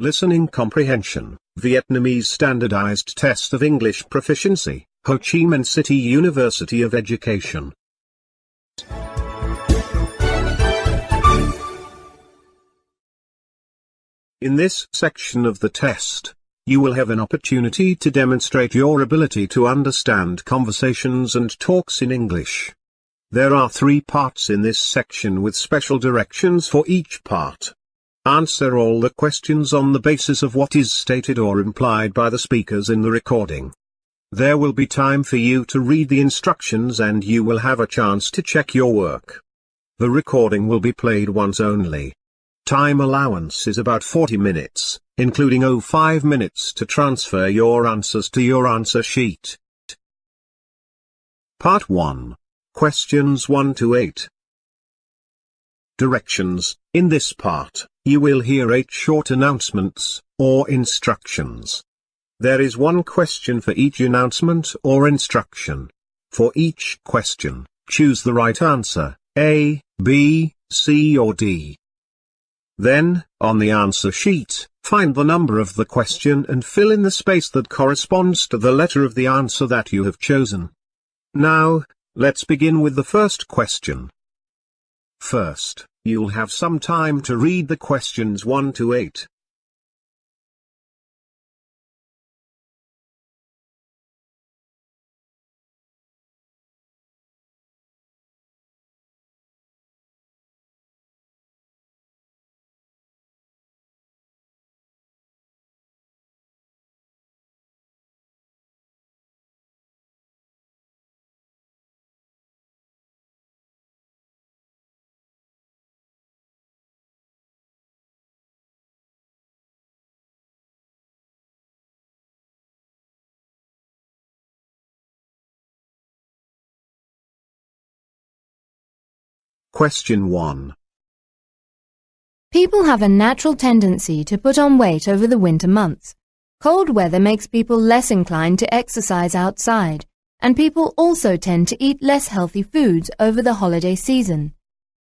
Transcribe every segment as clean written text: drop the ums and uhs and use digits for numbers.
Listening Comprehension, Vietnamese Standardized Test of English Proficiency, Ho Chi Minh City University of Education. In this section of the test, you will have an opportunity to demonstrate your ability to understand conversations and talks in English. There are 3 parts in this section with special directions for each part. Answer all the questions on the basis of what is stated or implied by the speakers in the recording. There will be time for you to read the instructions and you will have a chance to check your work. The recording will be played once only. Time allowance is about 40 minutes, including 5 minutes to transfer your answers to your answer sheet. Part 1. Questions 1 to 8. Directions. In this part, you will hear 8 short announcements, or instructions. There is 1 question for each announcement or instruction. For each question, choose the right answer, A, B, C or D. Then, on the answer sheet, find the number of the question and fill in the space that corresponds to the letter of the answer that you have chosen. Now, let's begin with the first question. First, you'll have some time to read the questions 1 to 8. Question 1. People have a natural tendency to put on weight over the winter months. Cold weather makes people less inclined to exercise outside, and people also tend to eat less healthy foods over the holiday season.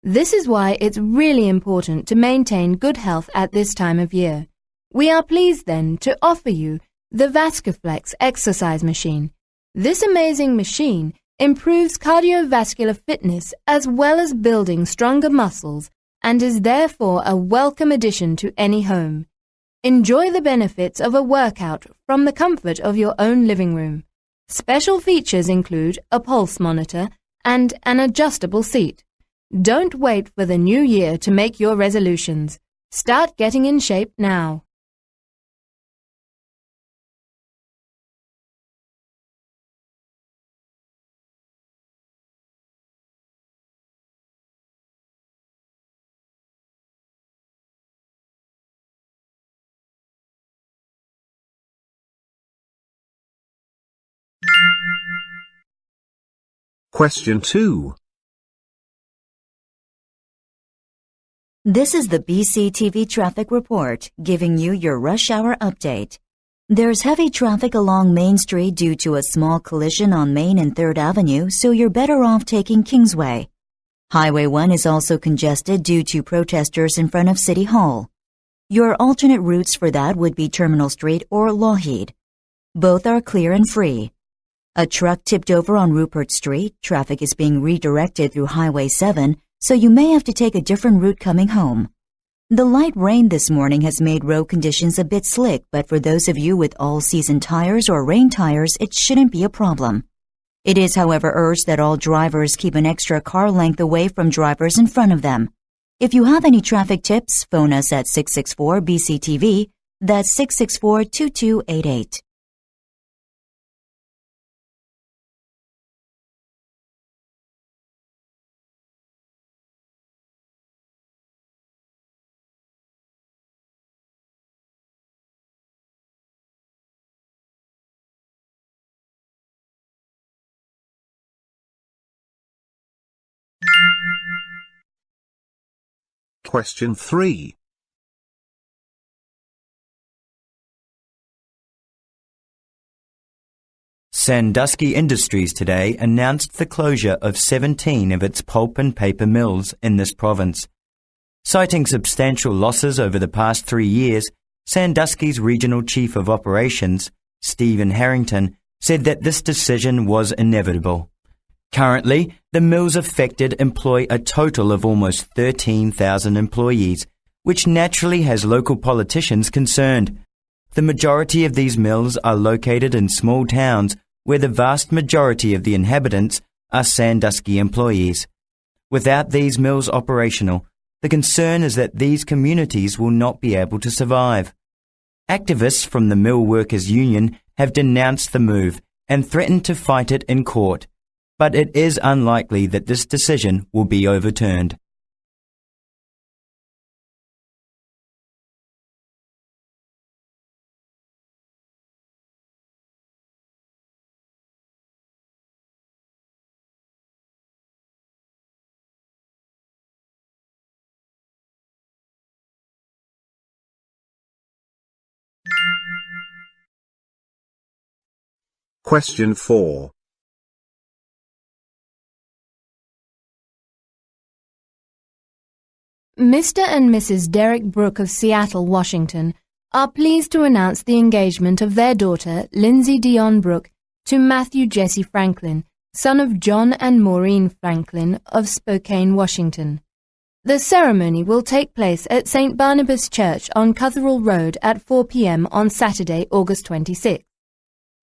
This is why it's really important to maintain good health at this time of year. We are pleased then to offer you the Vascoflex exercise machine. This amazing machine improves cardiovascular fitness as well as building stronger muscles and is therefore a welcome addition to any home. Enjoy the benefits of a workout from the comfort of your own living room. Special features include a pulse monitor and an adjustable seat. Don't wait for the new year to make your resolutions. Start getting in shape now. Question 2. This is the BCTV traffic report, giving you your rush hour update. There's heavy traffic along Main Street due to a small collision on Main and 3rd Avenue, so you're better off taking Kingsway. Highway 1 is also congested due to protesters in front of City Hall. Your alternate routes for that would be Terminal Street or Lougheed. Both are clear and free. A truck tipped over on Rupert Street. Traffic is being redirected through Highway 7, so you may have to take a different route coming home. The light rain this morning has made road conditions a bit slick, but for those of you with all-season tires or rain tires, it shouldn't be a problem. It is, however, urged that all drivers keep an extra car length away from drivers in front of them. If you have any traffic tips, phone us at 664-BCTV. That's 664-2288. Question 3. Sandusky Industries today announced the closure of 17 of its pulp and paper mills in this province. Citing substantial losses over the past 3 years, Sandusky's Regional Chief of Operations, Stephen Harrington, said that this decision was inevitable. Currently, the mills affected employ a total of almost 13,000 employees, which naturally has local politicians concerned. The majority of these mills are located in small towns where the vast majority of the inhabitants are Sandusky employees. Without these mills operational, the concern is that these communities will not be able to survive. Activists from the Mill Workers Union have denounced the move and threatened to fight it in court, but it is unlikely that this decision will be overturned. Question 4. Mr. and Mrs. Derek Brooke of Seattle, Washington, are pleased to announce the engagement of their daughter, Lindsay Dion Brooke, to Matthew Jesse Franklin, son of John and Maureen Franklin of Spokane, Washington. The ceremony will take place at St. Barnabas Church on Cotherell Road at 4 p.m. on Saturday, August 26.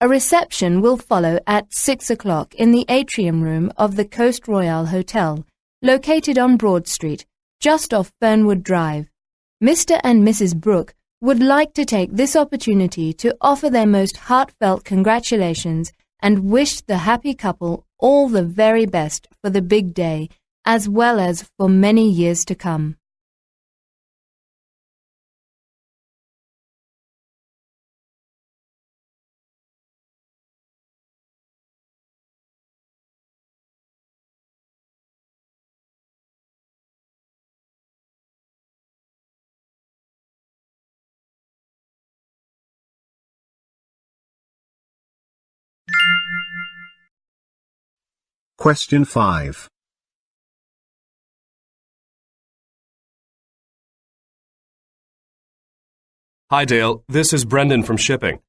A reception will follow at 6 o'clock in the atrium room of the Coast Royale Hotel, located on Broad Street, just off Fernwood Drive. Mr. and Mrs. Brooke would like to take this opportunity to offer their most heartfelt congratulations and wish the happy couple all the very best for the big day, as well as for many years to come. Question 5. Hi Dale, this is Brendan from shipping.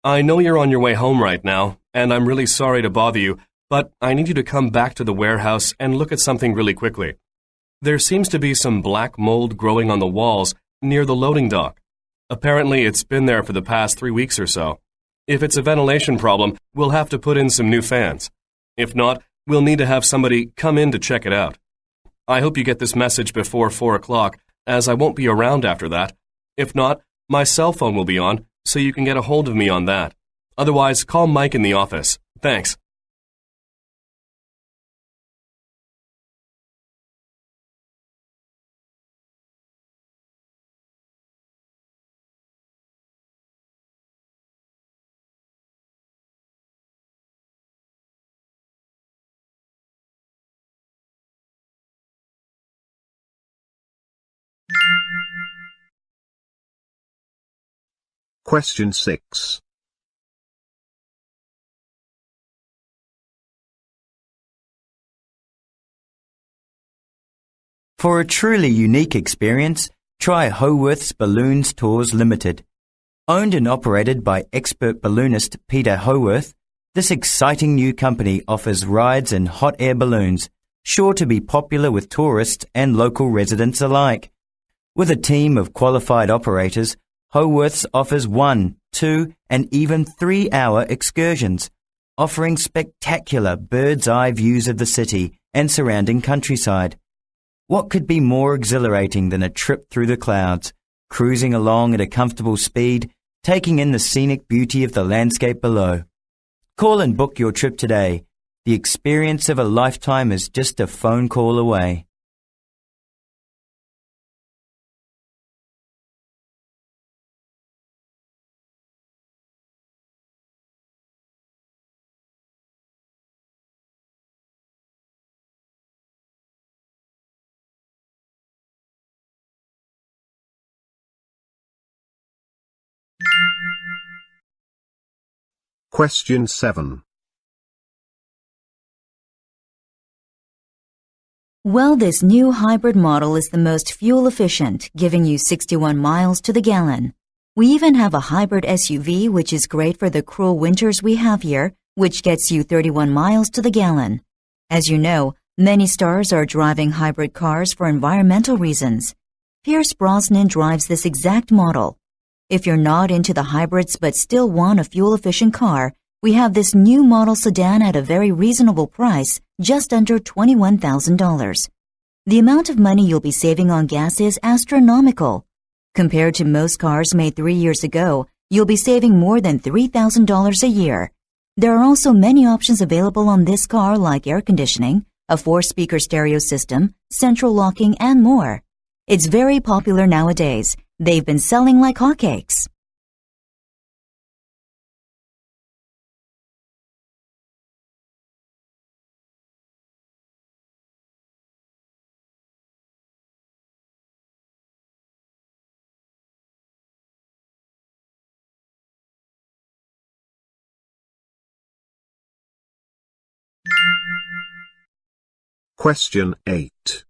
I know you're on your way home right now, and I'm really sorry to bother you, but I need you to come back to the warehouse and look at something really quickly. There seems to be some black mold growing on the walls near the loading dock. Apparently it's been there for the past 3 weeks or so. If it's a ventilation problem, we'll have to put in some new fans. If not, we'll need to have somebody come in to check it out. I hope you get this message before 4 o'clock, as I won't be around after that. If not, my cell phone will be on, so you can get a hold of me on that. Otherwise, call Mike in the office. Thanks. Question 6. For a truly unique experience, try Howarth's Balloons Tours Limited. Owned and operated by expert balloonist Peter Howarth, this exciting new company offers rides in hot air balloons, sure to be popular with tourists and local residents alike. With a team of qualified operators, Howarth's offers 1, 2, and even 3-hour excursions, offering spectacular bird's-eye views of the city and surrounding countryside. What could be more exhilarating than a trip through the clouds, cruising along at a comfortable speed, taking in the scenic beauty of the landscape below? Call and book your trip today. The experience of a lifetime is just a phone call away. Question 7. Well, this new hybrid model is the most fuel efficient, giving you 61 miles to the gallon. We even have a hybrid SUV which is great for the cruel winters we have here, which gets you 31 miles to the gallon. As you know, many stars are driving hybrid cars for environmental reasons. Pierce Brosnan drives this exact model. If you're not into the hybrids but still want a fuel-efficient car, we have this new model sedan at a very reasonable price, just under $21,000. The amount of money you'll be saving on gas is astronomical. Compared to most cars made 3 years ago, you'll be saving more than $3,000 a year. There are also many options available on this car like air conditioning, a 4-speaker stereo system, central locking, and more. It's very popular nowadays. They've been selling like hotcakes. Question 8.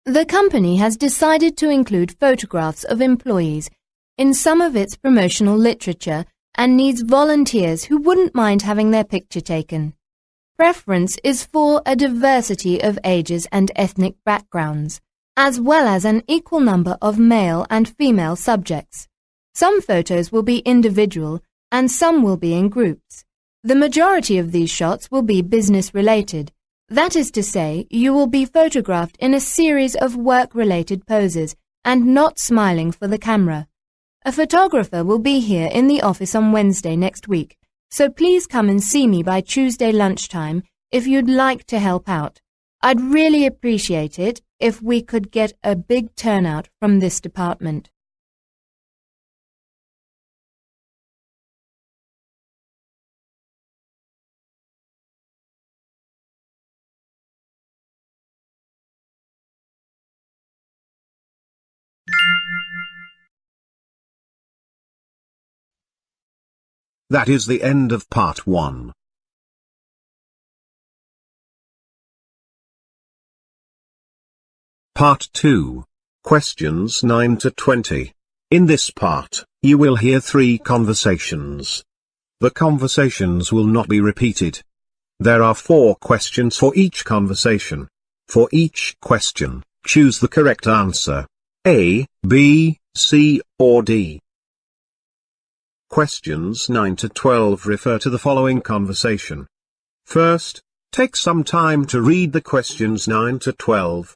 The company has decided to include photographs of employees in some of its promotional literature and needs volunteers who wouldn't mind having their picture taken. Preference is for a diversity of ages and ethnic backgrounds, as well as an equal number of male and female subjects. Some photos will be individual and some will be in groups. The majority of these shots will be business-related. That is to say, you will be photographed in a series of work-related poses and not smiling for the camera. A photographer will be here in the office on Wednesday next week, so please come and see me by Tuesday lunchtime if you'd like to help out. I'd really appreciate it if we could get a big turnout from this department. That is the end of part 1. Part 2. Questions 9 to 20. In this part, you will hear 3 conversations. The conversations will not be repeated. There are 4 questions for each conversation. For each question, choose the correct answer. A, B, C, or D. Questions 9 to 12 refer to the following conversation. First, take some time to read the questions 9 to 12.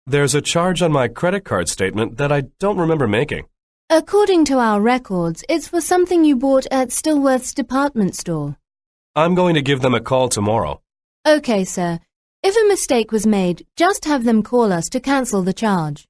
There's a charge on my credit card statement that I don't remember making. According to our records, it's for something you bought at Stillworth's department store. I'm going to give them a call tomorrow. Okay, sir. If a mistake was made, just have them call us to cancel the charge.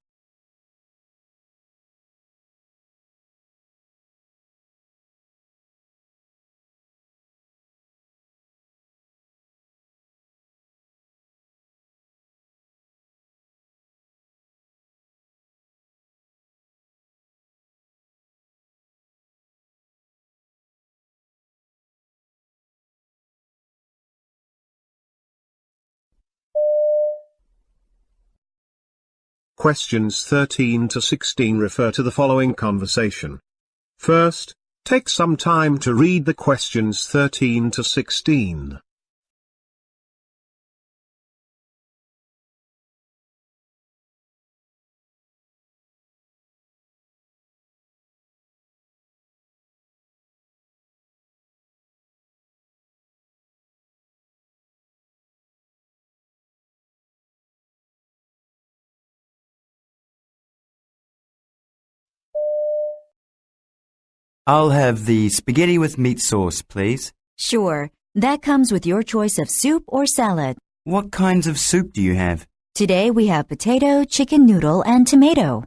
Questions 13 to 16 refer to the following conversation. First, take some time to read the questions 13 to 16. I'll have the spaghetti with meat sauce, please. Sure. That comes with your choice of soup or salad. What kinds of soup do you have? Today we have potato, chicken noodle, and tomato.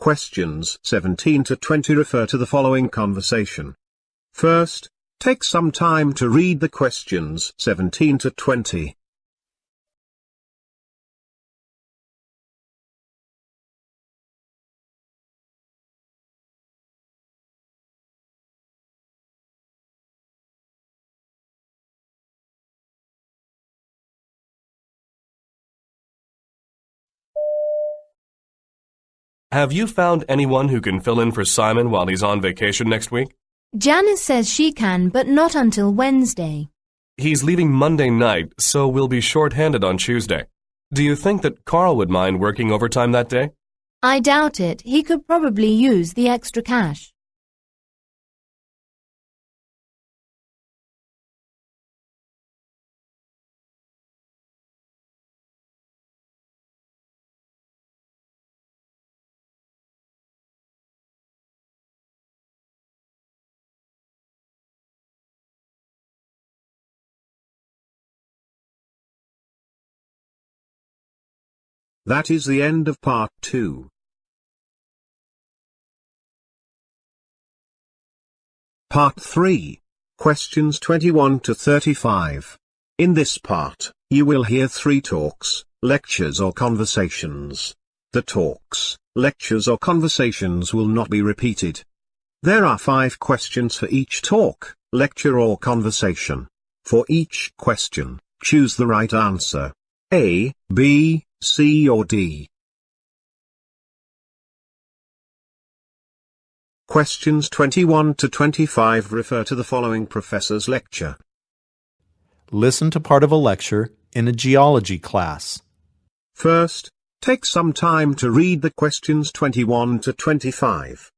Questions 17 to 20 refer to the following conversation. First, take some time to read the questions 17 to 20. Have you found anyone who can fill in for Simon while he's on vacation next week? Janice says she can, but not until Wednesday. He's leaving Monday night, so we'll be short-handed on Tuesday. Do you think that Carl would mind working overtime that day? I doubt it. He could probably use the extra cash. That is the end of part 2. Part 3. Questions 21 to 35. In this part, you will hear 3 talks, lectures or conversations. The talks, lectures or conversations will not be repeated. There are 5 questions for each talk, lecture or conversation. For each question, choose the right answer. A, B, C or D. Questions 21 to 25 refer to the following professor's lecture. Listen to part of a lecture in a geology class. First, take some time to read the questions 21 to 25.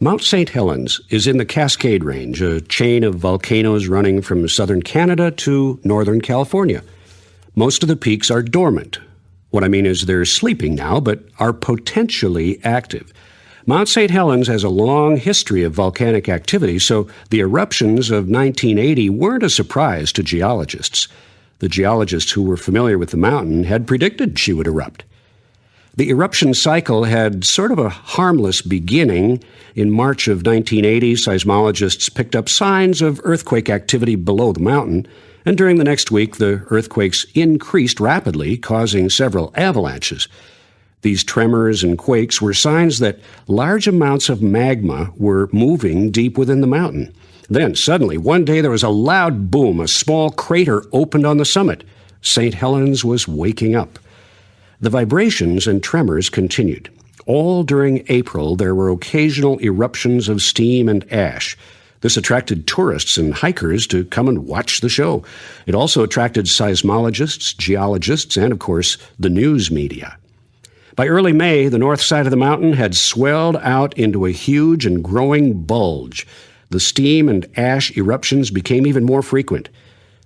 Mount St. Helens is in the Cascade Range, a chain of volcanoes running from southern Canada to northern California. Most of the peaks are dormant. What I mean is they're sleeping now, but are potentially active. Mount St. Helens has a long history of volcanic activity, so the eruptions of 1980 weren't a surprise to geologists. The geologists who were familiar with the mountain had predicted she would erupt. The eruption cycle had sort of a harmless beginning. In March of 1980, seismologists picked up signs of earthquake activity below the mountain, and during the next week, the earthquakes increased rapidly, causing several avalanches. These tremors and quakes were signs that large amounts of magma were moving deep within the mountain. Then, suddenly, one day there was a loud boom. A small crater opened on the summit. St. Helens was waking up. The vibrations and tremors continued. All during April, there were occasional eruptions of steam and ash. This attracted tourists and hikers to come and watch the show. It also attracted seismologists, geologists, and, of course, the news media. By early May, the north side of the mountain had swelled out into a huge and growing bulge. The steam and ash eruptions became even more frequent.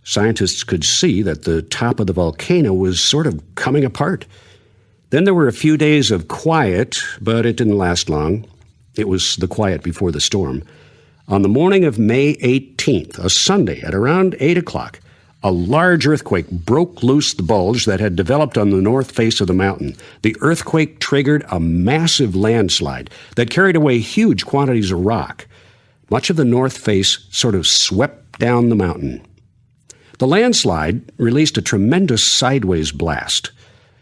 Scientists could see that the top of the volcano was sort of coming apart. Then there were a few days of quiet, but it didn't last long. It was the quiet before the storm. On the morning of May 18th, a Sunday at around 8 o'clock, a large earthquake broke loose the bulge that had developed on the north face of the mountain. The earthquake triggered a massive landslide that carried away huge quantities of rock. Much of the north face sort of swept down the mountain. The landslide released a tremendous sideways blast.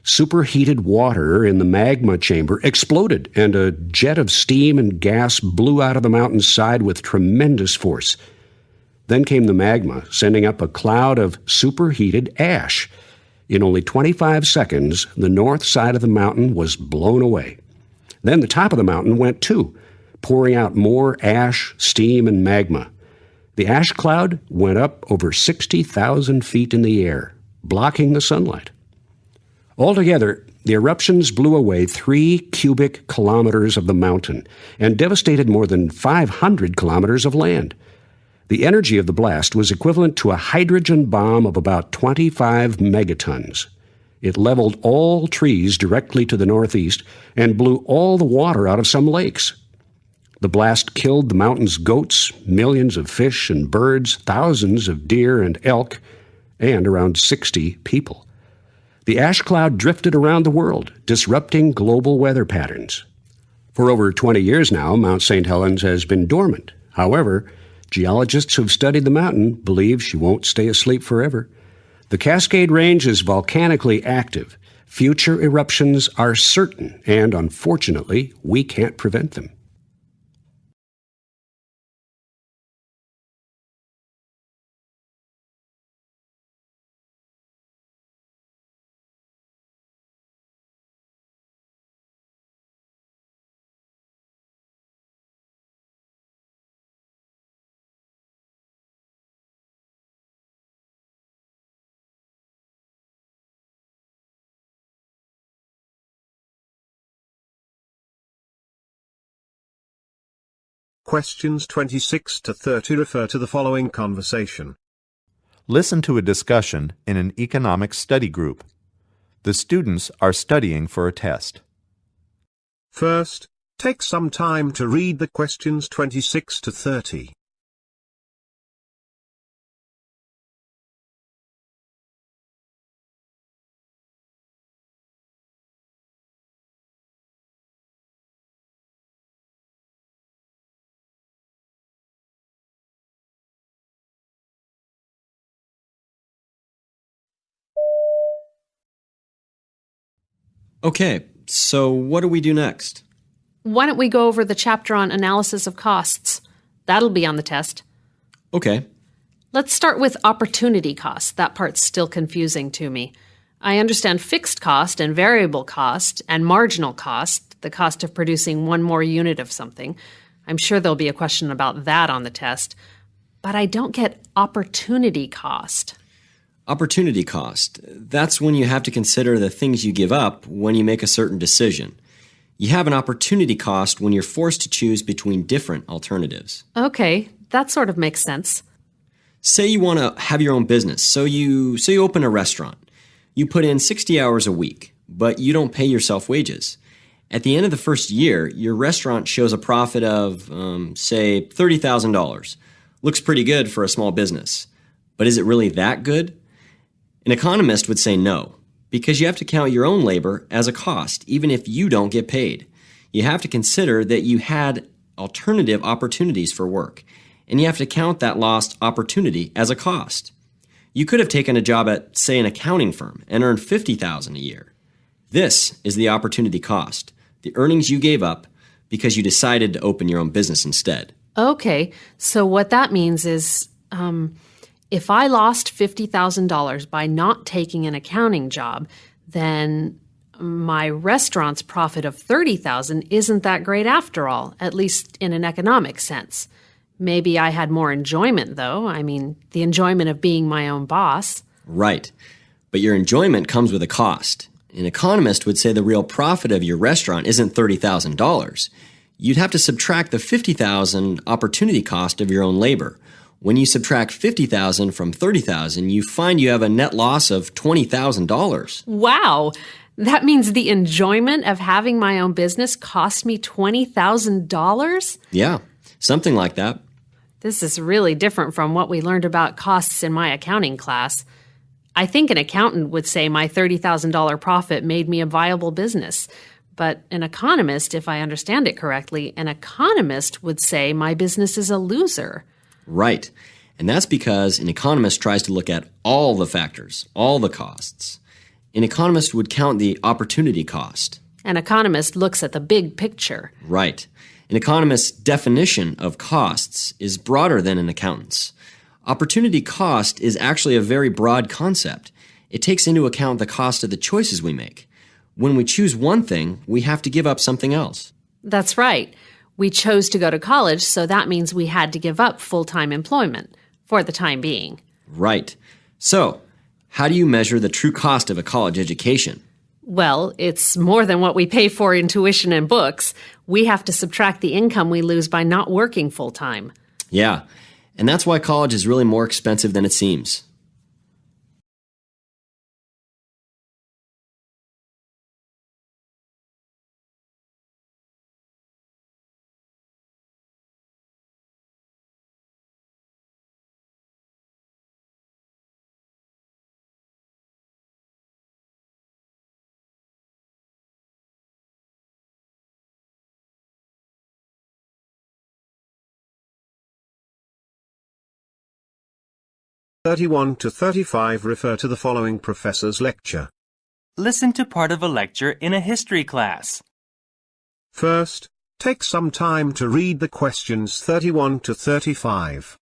Superheated water in the magma chamber exploded, and a jet of steam and gas blew out of the mountain's side with tremendous force. Then came the magma, sending up a cloud of superheated ash. In only 25 seconds, the north side of the mountain was blown away. Then the top of the mountain went too, pouring out more ash, steam, and magma. The ash cloud went up over 60,000 feet in the air, blocking the sunlight. Altogether, the eruptions blew away 3 cubic kilometers of the mountain and devastated more than 500 kilometers of land. The energy of the blast was equivalent to a hydrogen bomb of about 25 megatons. It leveled all trees directly to the northeast and blew all the water out of some lakes. The blast killed the mountain's goats, millions of fish and birds, thousands of deer and elk, and around 60 people. The ash cloud drifted around the world, disrupting global weather patterns. For over 20 years now, Mount St. Helens has been dormant. However, geologists who've studied the mountain believe she won't stay asleep forever. The Cascade Range is volcanically active. Future eruptions are certain, and unfortunately, we can't prevent them. Questions 26 to 30 refer to the following conversation. Listen to a discussion in an economics study group. The students are studying for a test. First, take some time to read the questions 26 to 30. Okay, so what do we do next? Why don't we go over the chapter on analysis of costs? That'll be on the test. Okay. Let's start with opportunity cost. That part's still confusing to me. I understand fixed cost and variable cost and marginal cost, the cost of producing one more unit of something. I'm sure there'll be a question about that on the test. But I don't get opportunity cost. Opportunity cost. That's when you have to consider the things you give up when you make a certain decision. You have an opportunity cost when you're forced to choose between different alternatives. Okay, that sort of makes sense. Say you want to have your own business, so you open a restaurant. You put in 60 hours a week, but you don't pay yourself wages. At the end of the first year, your restaurant shows a profit of, say, $30,000. Looks pretty good for a small business. But is it really that good? An economist would say no, because you have to count your own labor as a cost, even if you don't get paid. You have to consider that you had alternative opportunities for work, and you have to count that lost opportunity as a cost. You could have taken a job at, say, an accounting firm and earned $50,000 a year. This is the opportunity cost, the earnings you gave up because you decided to open your own business instead. Okay, so what that means is, if I lost $50,000 by not taking an accounting job, then my restaurant's profit of $30,000 isn't that great after all, at least in an economic sense. Maybe I had more enjoyment, though. I mean, the enjoyment of being my own boss. Right. But your enjoyment comes with a cost. An economist would say the real profit of your restaurant isn't $30,000. You'd have to subtract the $50,000 opportunity cost of your own labor. When you subtract $50,000 from $30,000, you find you have a net loss of $20,000. Wow! That means the enjoyment of having my own business cost me $20,000? Yeah, something like that. This is really different from what we learned about costs in my accounting class. I think an accountant would say my $30,000 profit made me a viable business. But an economist, if I understand it correctly, an economist would say my business is a loser. Right. And that's because an economist tries to look at all the factors, all the costs. An economist would count the opportunity cost. An economist looks at the big picture. Right. An economist's definition of costs is broader than an accountant's. Opportunity cost is actually a very broad concept. It takes into account the cost of the choices we make. When we choose one thing, we have to give up something else. That's right. We chose to go to college, so that means we had to give up full-time employment, for the time being. Right. So, how do you measure the true cost of a college education? Well, it's more than what we pay for in tuition and books. We have to subtract the income we lose by not working full-time. Yeah, and that's why college is really more expensive than it seems. (31 to 35) refer to the following professor's lecture. Listen to part of a lecture in a history class. First, take some time to read the questions 31 to 35.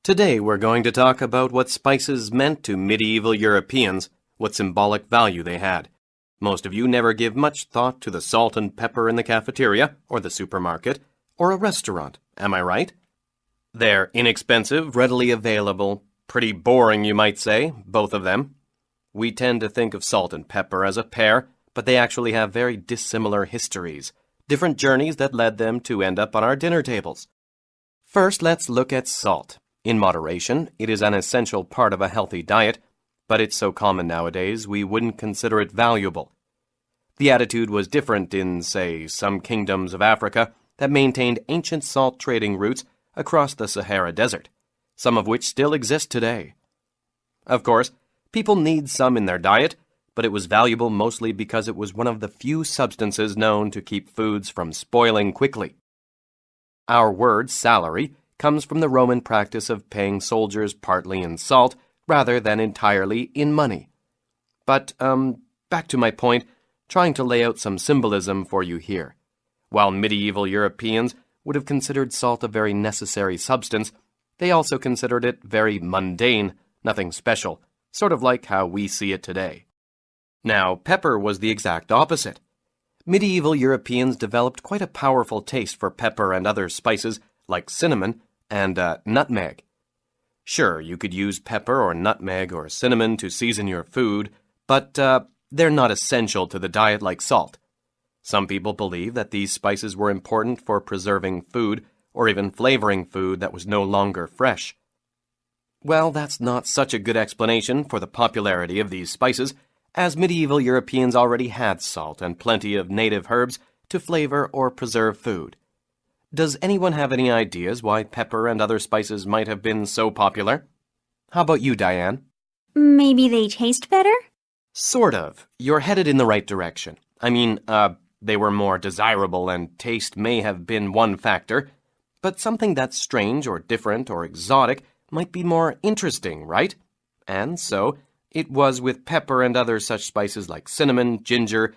Today we're going to talk about what spices meant to medieval Europeans, what symbolic value they had. Most of you never give much thought to the salt and pepper in the cafeteria, or the supermarket, or a restaurant, am I right? They're inexpensive, readily available, pretty boring you might say, both of them. We tend to think of salt and pepper as a pair, but they actually have very dissimilar histories, different journeys that led them to end up on our dinner tables. First, let's look at salt. In moderation, it is an essential part of a healthy diet, but it's so common nowadays we wouldn't consider it valuable. The attitude was different in, say, some kingdoms of Africa that maintained ancient salt trading routes across the Sahara Desert, some of which still exist today. Of course, people need some in their diet, but it was valuable mostly because it was one of the few substances known to keep foods from spoiling quickly. Our word salary comes from the Roman practice of paying soldiers partly in salt rather than entirely in money. But, back to my point, trying to lay out some symbolism for you here. While medieval Europeans would have considered salt a very necessary substance, they also considered it very mundane, nothing special, sort of like how we see it today. Now, pepper was the exact opposite. Medieval Europeans developed quite a powerful taste for pepper and other spices like cinnamon and nutmeg. Sure, you could use pepper or nutmeg or cinnamon to season your food, but they're not essential to the diet like salt. Some people believe that these spices were important for preserving food or even flavoring food that was no longer fresh. Well, that's not such a good explanation for the popularity of these spices, as medieval Europeans already had salt and plenty of native herbs to flavor or preserve food. Does anyone have any ideas why pepper and other spices might have been so popular? How about you, Diane? Maybe they taste better? Sort of. You're headed in the right direction. I mean, they were more desirable and taste may have been one factor, but something that's strange or different or exotic might be more interesting, right? And so, it was with pepper and other such spices like cinnamon, ginger,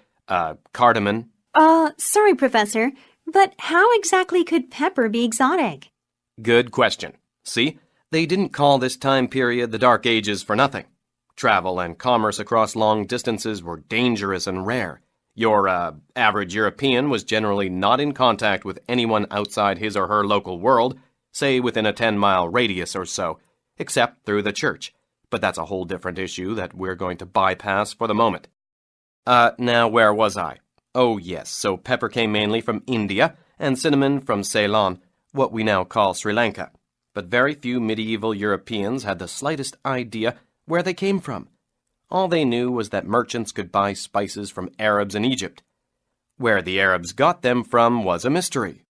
cardamom. Sorry, Professor. But how exactly could pepper be exotic? Good question. See, they didn't call this time period the Dark Ages for nothing. Travel and commerce across long distances were dangerous and rare. Your average European was generally not in contact with anyone outside his or her local world, say within a 10-mile radius or so, except through the church. But that's a whole different issue that we're going to bypass for the moment. Now where was I? Oh yes, so pepper came mainly from India, and cinnamon from Ceylon, what we now call Sri Lanka. But very few medieval Europeans had the slightest idea where they came from. All they knew was that merchants could buy spices from Arabs in Egypt. Where the Arabs got them from was a mystery.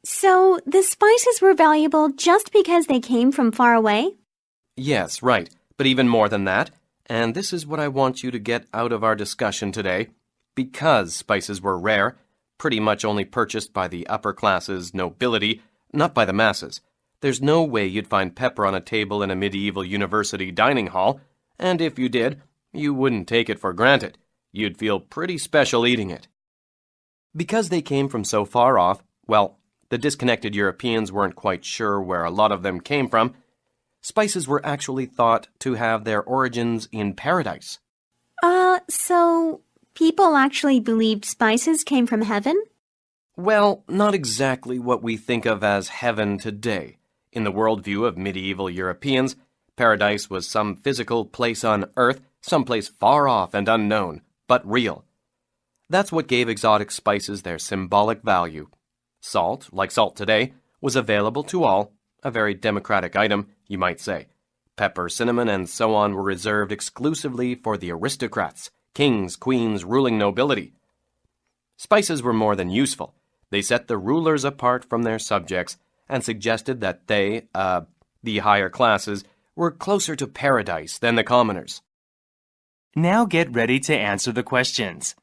So, the spices were valuable just because they came from far away? Yes, right, but even more than that, and this is what I want you to get out of our discussion today. Because spices were rare, pretty much only purchased by the upper classes, nobility, not by the masses, there's no way you'd find pepper on a table in a medieval university dining hall, and if you did, you wouldn't take it for granted. You'd feel pretty special eating it. Because they came from so far off, well, the disconnected Europeans weren't quite sure where a lot of them came from. Spices were actually thought to have their origins in paradise. So people actually believed spices came from heaven? Well, not exactly what we think of as heaven today. In the worldview of medieval Europeans, paradise was some physical place on earth, someplace far off and unknown, but real. That's what gave exotic spices their symbolic value. Salt, like salt today, was available to all, a very democratic item, you might say. Pepper, cinnamon, and so on were reserved exclusively for the aristocrats, kings, queens, ruling nobility. Spices were more than useful. They set the rulers apart from their subjects and suggested that they, the higher classes, were closer to paradise than the commoners. Now get ready to answer the questions.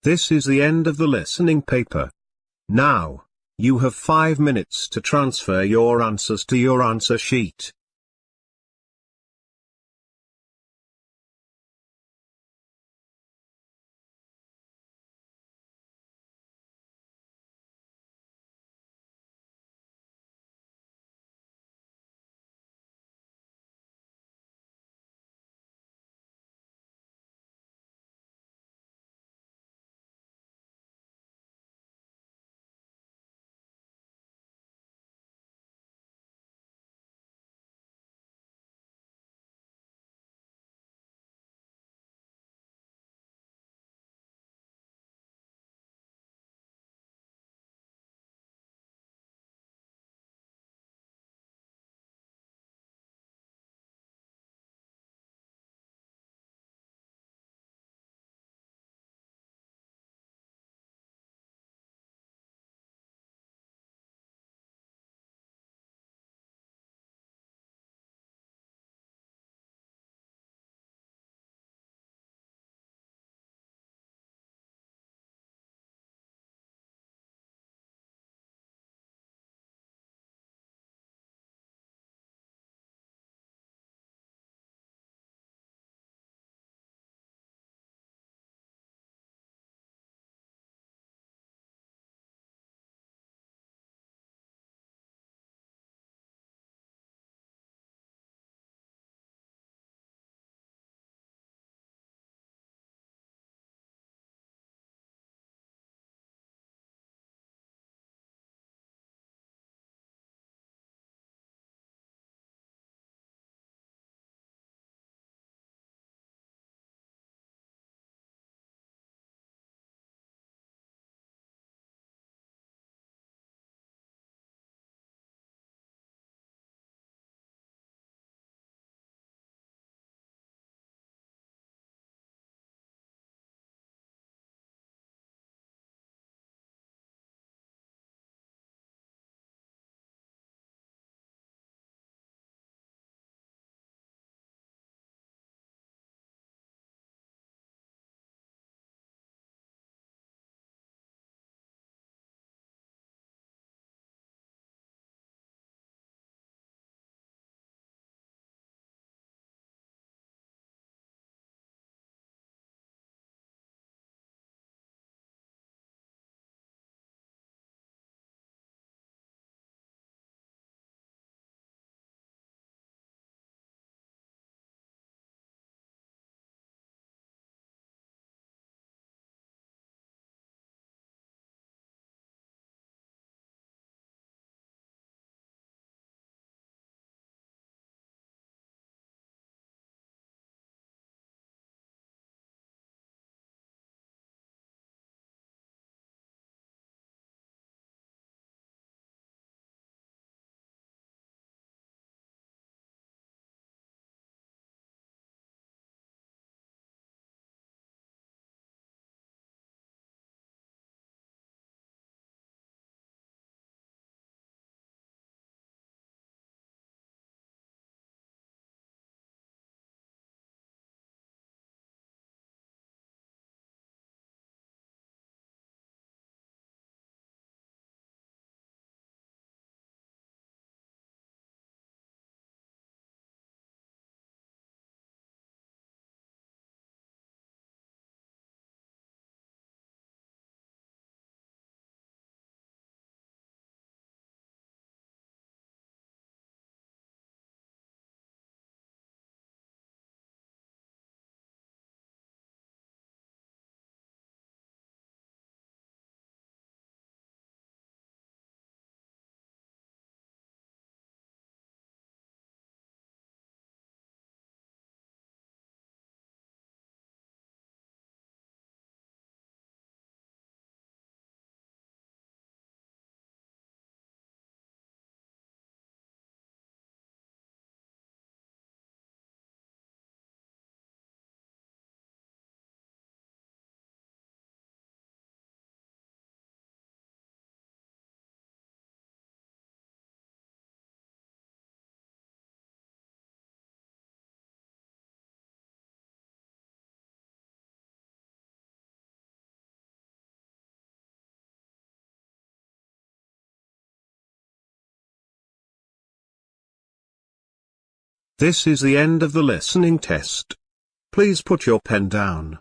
This is the end of the listening paper. Now, you have 5 minutes to transfer your answers to your answer sheet. This is the end of the listening test. Please put your pen down.